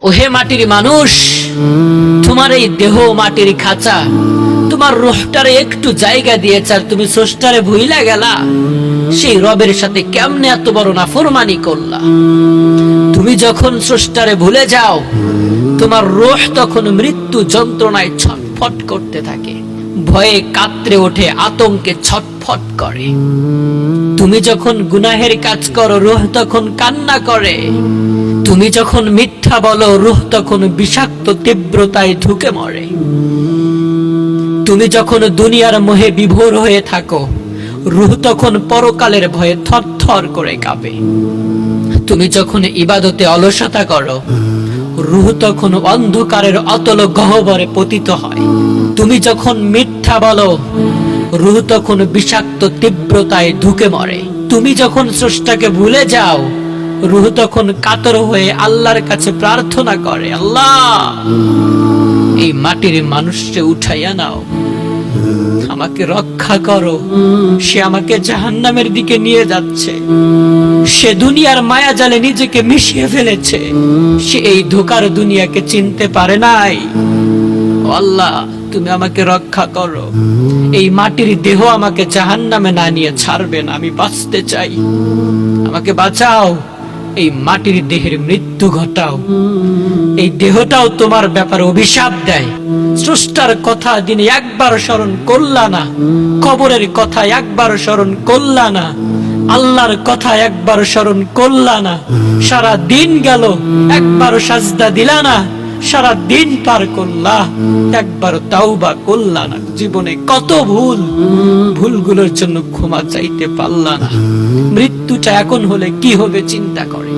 ওহে মাটির মানুষ, তোমার এই দেহ মাটির খাঁচা, তোমার রূহটারে একটু জায়গা দিয়েছে আর তুমি স্রষ্টারে ভুইলা গেলা। সেই রবের সাথে কেমনে এত বড় নাফরমানি করলা? তুমি যখন স্রষ্টারে ভুলে যাও, তোমার রূহ তখন মৃত্যু যন্ত্রণায় ছটফট করতে থাকে, ভয়ে কাতরে ওঠে, আতঙ্কে ছটফট করে। তুমি যখন গুনাহের কাজ করো, রূহ তখন কান্না করে। তুমি যখন মিথ্যা বলো, রূহ তখন বিষাক্ত তীব্রতায় ঢুকে মরে। তুমি যখন দুনিয়ার মোহে বিভোর হয়ে থাকো, রূহ তখন পরকালের ভয়ে থরথর করে কাঁপে। তুমি যখন ইবাদতে অলসতা করো, রূহ তখন অন্ধকারের অতল গহ্বরে পতিত হয়। তুমি যখন মিথ্যা বলো, রূহ তখন বিষাক্ত তীব্রতায় ঢুকে মরে। তুমি যখন স্রষ্টাকে ভুলে যাও, রূহ তখন কাতর হয়ে আল্লাহর কাছে প্রার্থনা করে, আল্লাহ এই মাটির মানুষকে উঠাইয়া নাও, আমাকে রক্ষা করো। সে আমাকে জাহান্নামের দিকে নিয়ে যাচ্ছে। সে দুনিয়ার মায়া জালে নিজেকে মিশিয়ে ফেলেছে। সে এই ধোকার দুনিয়াকে চিনতে পারে নাই। আল্লাহ তুমি আমাকে রক্ষা করো। এই মাটির দেহ আমাকে জাহান্নামে না নিয়ে ছাড়বে না। আমি বাঁচতে চাই, আমাকে বাঁচাও। এই মাটির দেহের মৃত্যু ঘটাও। এই দেহটাও তোমার ব্যাপারে অভিশাপ দেয়। স্রষ্টার কথা দিনে একবার স্মরণ করলা না, কবরের কথা একবার স্মরণ করলা না, আল্লাহর কথা একবার স্মরণ করলা না। সারা দিন গেল, একবার সাজদা দিলা না। সারা দিন পার করলা, একবার তাওবা করলা না। জীবনে কত ভুল, ভুলগুলোর জন্য ক্ষমা চাইতে পারলা না। মৃত্যুটা এখন হলে কি হবে চিন্তা করে।